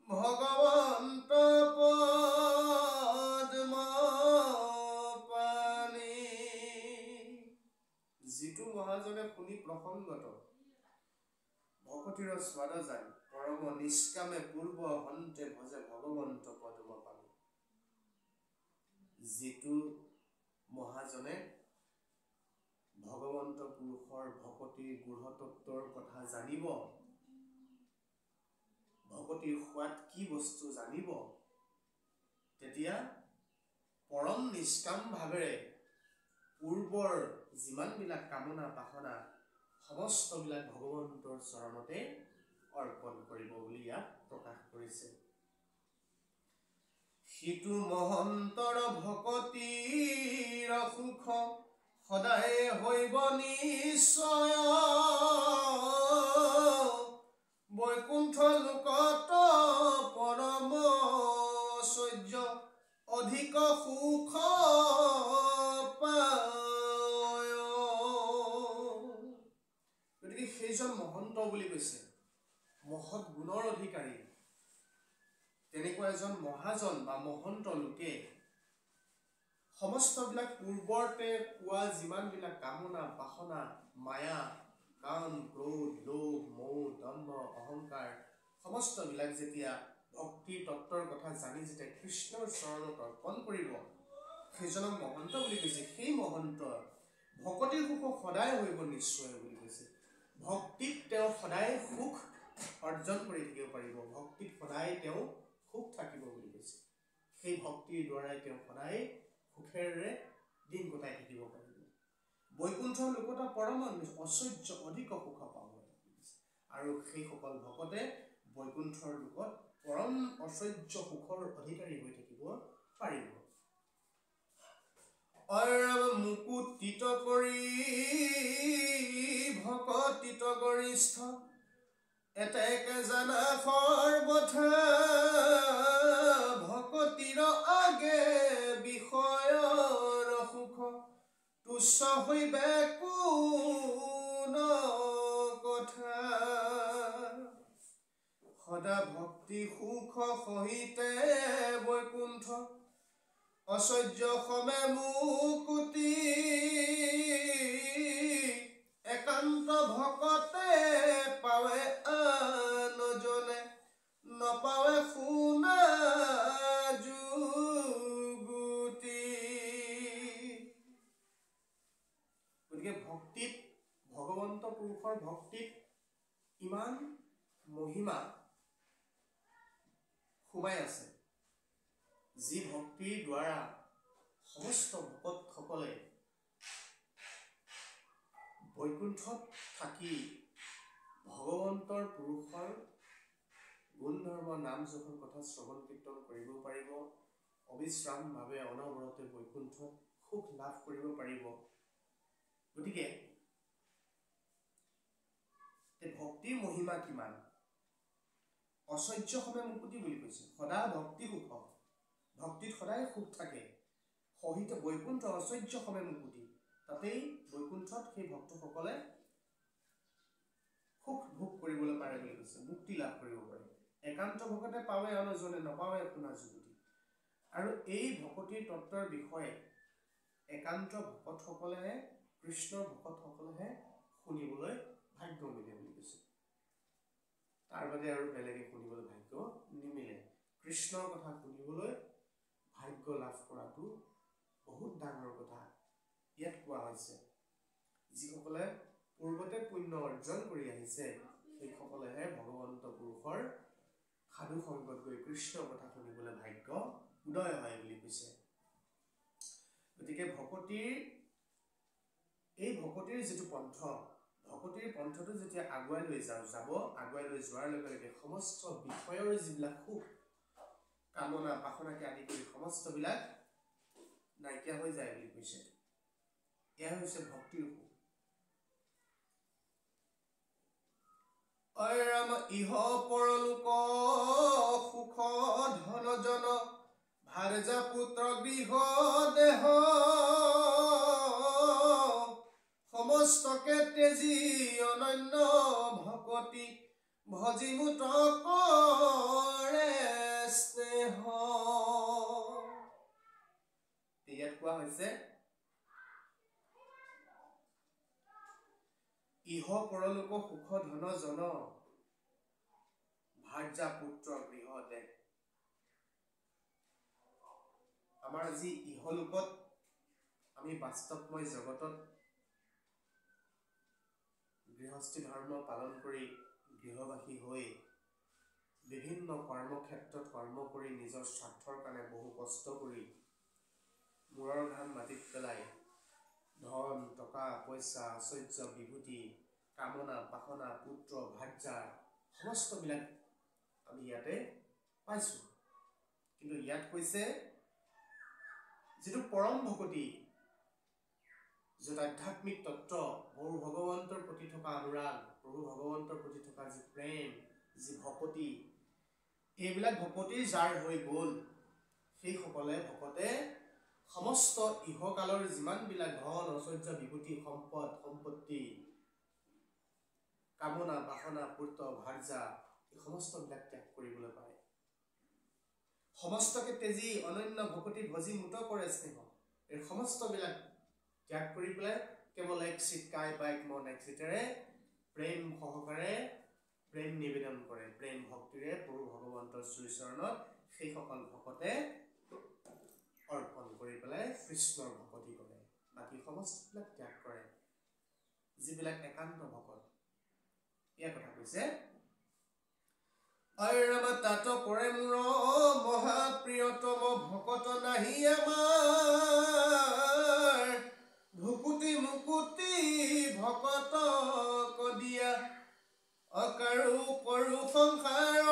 ভগৱন্ত পদ্ম পানী। যিটো মহাজনে শুনি প্ৰসংগত ভকতিৰ স্বাদ জানি পৰম নিষ্কামে পূৰ্বহন্তে ভজে ভগৱন্ত পদ্ম পানী। যিটো মহাজনে ভগৱন্ত পুৰুষৰ ভকতিৰ গূঢ়তত্বৰ কথা জানিব, ভকতিৰ সোৱাদ কি বস্তু জানিব, তেতিয়া পৰম নিষ্কাম ভাৱেৰে পূৰ্বৰ যিমানবিলাক কামনা বাসনা সমস্তবিলাক ভগৱন্তৰ চৰণতে অৰ্পণ কৰিব বুলি ইয়াত প্ৰকাশ কৰিছে। সিটো মহন্তৰ ভকতিৰ সুখ সদায় হৈব নিশ্চয়, বৈকুণ্ঠ লোকত পৰম ঐশ্বৰ্য অধিক সুখ পায়। গতিকে সেইজন মহন্ত বুলি কৈছে, মহৎ গুণৰ অধিকাৰী। তেনেকুৱা এজন মহাজন বা মহন্ত লোকে সমস্তবিলাক পূৰ্বতে পোৱা যিমানবিলাক কামনা বাসনা মায়া কাম ক্ৰোধ লোভ মোহ দম্ভ অহংকাৰ সমস্তবিলাক যেতিয়া ভক্তিৰ তত্ত্বৰ কথা জানি যেতিয়া কৃষ্ণৰ চৰণত অৰ্পণ কৰিব, সেইজনক মহন্ত বুলি কৈছে। সেই মহন্ত ভকতিৰ সুখ সদায় হৈব নিশ্চয় বুলি কৈছে। ভক্তিত তেওঁ সদায় সুখ অৰ্জন কৰি থাকিব পাৰিব, ভক্তিত সদায় তেওঁ সুখ থাকিব বুলি কৈছে। সেই ভক্তিৰ দ্বাৰাই তেওঁ সদায় সুখেৰে দিন কটাই থাকিব পাৰিব। বৈকুণ্ঠ লোকত পৰম ঐশ্বৰ্য অধিক সুখ পাব। আৰু সেইসকল ভকতে বৈকুণ্ঠৰ লোকত পৰম ঐশ্বৰ্য সুখৰ অধিকাৰী হৈ থাকিব পাৰিব। মুকুতিত কৰি ভকতিত গৰিষ্ঠ এতেকে জানা সৰ্বথা, ভকতিৰ আগে বিষয়ৰ সুখ তুচ্ছ হৈবে কোন কথা। সদা ভক্তি সুখ সহিতে বৈকুণ্ঠ ঐশ্বৰ্য সমে মুকুতি, একান্ত ভকতে পাৱে আন জনে নপাৱে শুনা যুগুতি। গতিকে ভক্তিত ভগৱন্ত পুৰুষৰ ভক্তিত ইমান মহিমা সোমাই আছে, যি ভক্তিৰ দ্বাৰা সমস্ত ভকতসকলে বৈকুণ্ঠত থাকি ভগৱন্তৰ পুৰুষৰ গুণ ধৰ্ম নাম যশৰ কথা শ্ৰৱণ কীৰ্তন কৰিব পাৰিব, অবিশ্ৰামভাৱে অনবৰতে বৈকুণ্ঠত সুখ লাভ কৰিব পাৰিব। গতিকে ভক্তিৰ মহিমা কিমান? ঐশ্বৰ্য সমে মুকুতি বুলি কৈছে। সদা ভক্তি সুখ, ভক্তিত সদায় সুখ থাকে, সহিত বৈকুণ্ঠ ঐশ্বৰ্য সমে মুকুতি, তাতেই বৈকুণ্ঠত সেই ভক্তসকলে সুখ ভোগ কৰিবলৈ পাৰে বুলি কৈছে, মুক্তি লাভ কৰিব পাৰে। একান্ত ভকতে পাৱে আনজনে নপাৱে শুনা যুগুতি। আৰু এই ভকতিৰ তত্ত্বৰ বিষয়ে একান্ত ভকতসকলেহে, কৃষ্ণৰ ভকতসকলেহে শুনিবলৈ ভাগ্য মিলে বুলি কৈছে। তাৰ বাদে আৰু বেলেগে শুনিবলৈ ভাগ্য নিমিলে। কৃষ্ণৰ কথা শুনিবলৈ ভাগ্য লাভ কৰাটো বহুত ডাঙৰ কথা ইয়াত কোৱা হৈছে। যিসকলে পূৰ্বতে পুণ্য অৰ্জন কৰি আহিছে, সেইসকলেহে ভগৱন্ত পুৰুষৰ সাধু সংগত গৈ কৃষ্ণৰ কথা শুনিবলৈ ভাগ্য উদয় হয় বুলি কৈছে। গতিকে এই ভকতিৰ যিটো পন্থ, ভকতিৰ পন্থটো যেতিয়া আগুৱাই লৈ আগুৱাই লৈ যোৱাৰ লগে লগে সমস্ত বিষয়ৰ যিবিলাক সুখ কামনা বাসনাকে আদি কৰি সমস্তবিলাক নাইকিয়া হৈ যায় বুলি কৈছে। এয়া হৈছে ভক্তিৰ সুখ। ৰাম ইহ পৰলোক সুখ ধন জন ভাৰ্যা পুত্ৰ গৃহ সমস্তকে তেজি অনন্য ভকতি ভজিমুত কৰে স্নেহ। ইয়াত কোৱা হৈছে ইহ পৰলোক সুখ ধন জন ভাৰ্যা পুত্ৰ গৃহ দে। আমাৰ আজি ইহলোকত আমি বাস্তৱময় জগতত গৃহস্থী ধৰ্ম পালন কৰি গৃহবাসী হৈ বিভিন্ন কৰ্মক্ষেত্ৰত কৰ্ম কৰি নিজৰ স্বাৰ্থৰ কাৰণে বহু কষ্ট কৰি মূৰৰ ঘাম মাটিত পেলাই ধন টকা পইচা ঐশ্বৰ্য বিভূতি কামনা বাসনা পুত্ৰ ভাৰ্যা সমস্তবিলাক আমি ইয়াতে পাইছোঁ। কিন্তু ইয়াত কৈছে যিটো পৰম ভকতি, য'ত আধ্যাত্মিক তত্ত্ব, প্ৰভু ভগৱন্তৰ প্ৰতি থকা অনুৰাগ, প্ৰভু ভগৱন্তৰ প্ৰতি থকা যি প্ৰেম, যি ভকতি, এইবিলাক ভকতি যাৰ হৈ গ'ল, সেইসকলে ভকতে সমস্ত ইহকালৰ যিমানবিলাক ধন ঐশ্বৰ্য বিভূতি সম্পদ সম্পত্তি কামনা বাসনা পুত্ৰ ভাৰ্যা এই সমস্তবিলাক ত্যাগ কৰিবলৈ পাৰে। সমস্তকে তেজি অনন্য ভকতি ভজি মুত কৰে স্নেহ। এই সমস্তবিলাক ত্যাগ কৰি পেলাই কেৱল এক চিত কায় বা এক মন এক চিতেৰে প্ৰেম সহকাৰে প্ৰেম নিবেদন কৰে, প্ৰেম ভক্তিৰে প্ৰভু ভগৱন্তৰ শ্ৰীচৰণত সেইসকল ভকতে অৰ্পণ কৰি পেলাই কৃষ্ণৰ ভকতি কৰে। বাকী সমস্তবিলাক ত্যাগ কৰে যিবিলাক একান্ত ভকত। ইয়াৰ কথা কৈছে অৰম তাত পৰে মোৰ মহাপ্ৰিয়তম ভকত নাহি আমাৰ ভুকুতি মুকুতি ভকত কদিয়া অকাৰো পৰো সংসাৰ।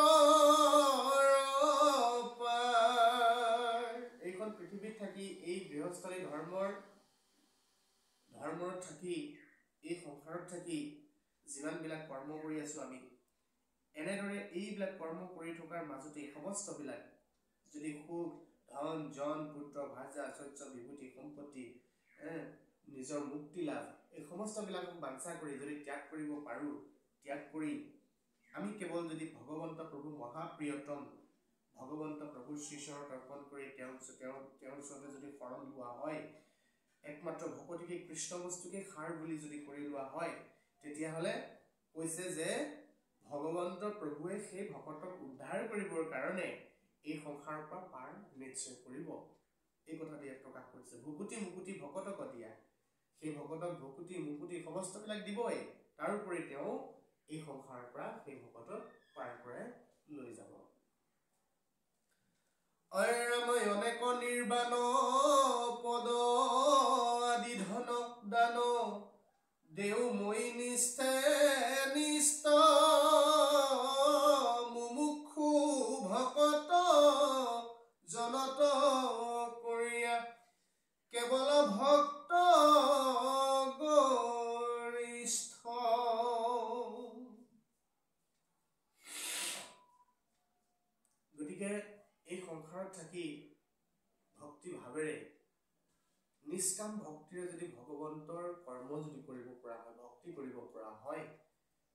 এইখন পৃথিৱীত থাকি এই গৃহস্থলী ধৰ্মৰ থাকি এই সংসাৰত থাকি যিমানবিলাক কৰ্ম কৰি আছো আমি, এনেদৰে এইবিলাক কৰ্ম কৰি থকাৰ মাজতে সমস্তবিলাক যদি সুখ ধন জন পুত্ৰ ভাৰ্যা ঐশ্বৰ্য বিভূতি সম্পত্তি নিজৰ মুক্তি লাভ এই সমস্তবিলাকক বাঞ্ছা কৰি যদি ত্যাগ কৰিব পাৰোঁ, ত্যাগ কৰি আমি কেৱল যদি ভগৱন্ত প্ৰভু মহাপ্ৰিয়তম ভগৱন্ত প্ৰভুৰ শ্ৰীচৰণত অৰ্পণ কৰি তেওঁৰ ওচৰতে যদি শৰণ লোৱা হয়, একমাত্ৰ ভকতিকে কৃষ্ণ বস্তুকে সাৰ বুলি যদি কৰি লোৱা হয়, তেতিয়াহ'লে কৈছে যে ভগৱন্ত প্ৰভুৱে সেই ভকতক উদ্ধাৰ কৰিবৰ কাৰণে এই সংসাৰৰ পৰা পাৰ নিশ্চয় কৰিব। এই কথাটো ইয়াত প্ৰকাশ কৰিছে। ভুকুতি মুকুতি ভকতক দিয়া, সেই ভকতক ভুকুতি মুকুতি সমস্তবিলাক দিবই, তাৰোপৰি তেওঁ এই সংসাৰৰ পৰা সেই ভকতক পাৰ কৰাই লৈ যাব। অৰময় অনেক নিৰ্বাণ পদ আদি ধন দান দেও মই নিষ্ঠে নিষ্ঠ মুমুক্ষু ভকত জনত কৰিয়া কেৱল ভক্ত গৰিষ্ঠ। গতিকে এই সংসাৰত থাকি ভক্তি ভাৱেৰে নিষ্কাম ভক্তিৰে যদি ভগৱন্তৰ কৰ্ম যদি কৰিব পৰা হয়, ভক্তি কৰিব পৰা হয়,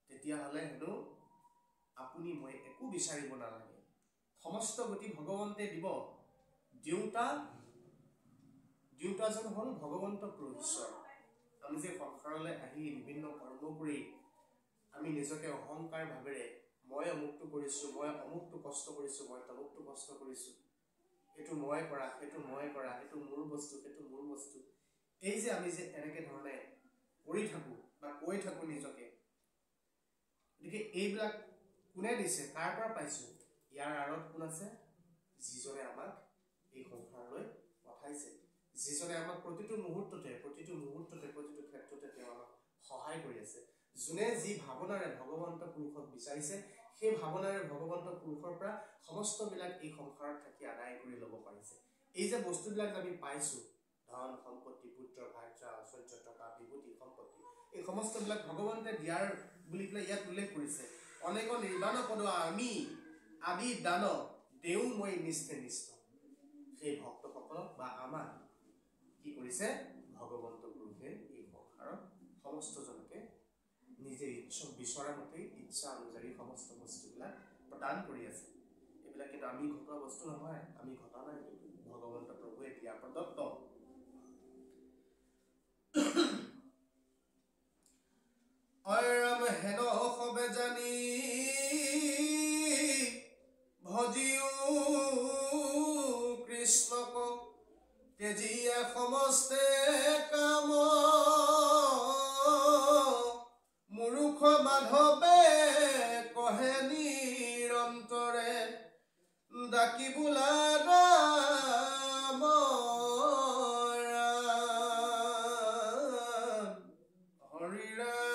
তেতিয়াহ'লে হেনো আপুনি মই একো বিচাৰিব নালাগে, সমস্ত গতি ভগৱন্তে দিব। দেউতাজন হ'ল ভগৱন্ত প্ৰভুশ্বৰ। আমি যে সংসাৰলৈ আহি বিভিন্ন কৰ্ম কৰি আমি নিজকে অহংকাৰ ভাৱেৰে মই অমুকটো কৰিছোঁ, মই অমুকটো কষ্ট কৰিছোঁ, মই তমুকটো কষ্ট কৰিছোঁ, এইটো মই কৰা, সেইটো মই কৰা, এইটো মোৰ বস্তু, সেইটো মোৰ বস্তু, এই যে আমি যে এনেকে ধৰণে কৰি থাকোঁ বা কৈ থাকোঁ নিজকে, গতিকে এইবিলাক কোনে দিছে, কাৰ পৰা পাইছোঁ? ইয়াৰ আঁৰত কোন আছে? যিজনে আমাক এই সংসাৰলৈ পঠাইছে, যিজনে আমাক প্ৰতিটো মুহূৰ্ততে প্ৰতিটো ক্ষেত্ৰতে তেওঁ আমাক সহায় কৰি আছে। যোনে যি ভাৱনাৰে ভগৱন্ত পুৰুষক বিচাৰিছে, সেই ভাৱনাৰে ভগৱন্ত পুৰুষৰ পৰা সমস্তবিলাক এই সংসাৰত থাকি আদায় কৰি ল'ব পাৰিছে। এই যে বস্তুবিলাক আমি পাইছোঁ, ধন সম্পত্তি পুত্ৰ ভাৰ্যা ঐশ্বৰ্য টকা বিভূতি সম্পত্তি, এই সমস্তবিলাক ভগৱন্তে দিয়াৰ বুলি পেলাই ইয়াত উল্লেখ কৰিছে। অনেক নিৰ্বাণ পদ আমি আদি দান দেও মই নিষ্ঠে নিষ্ঠ। সেই ভক্তসকলক বা আমাক কি কৰিছে? ভগৱন্ত পুৰুষে এই সংসাৰত সমস্তজনকে নিজে বিচৰা মতে ইচ্ছা অনুযায়ী সমস্ত বস্তুবিলাক প্ৰদান কৰি আছে। এইবিলাক কিন্তু আমি ঘটোৱা বস্তু নহয়, আমি ঘটা নাই, ভগৱন্ত প্ৰভুৱে দিয়া প্ৰদত্ত। অয়ৰাম হেন সবে জানি ভজিও কৃষ্ণক তেজিয়া সমস্তে কাম মূৰ্খ মাধৱে কহে নিৰন্তৰে ডাকি বোলা ৰাম ৰাম হৰি ৰাম।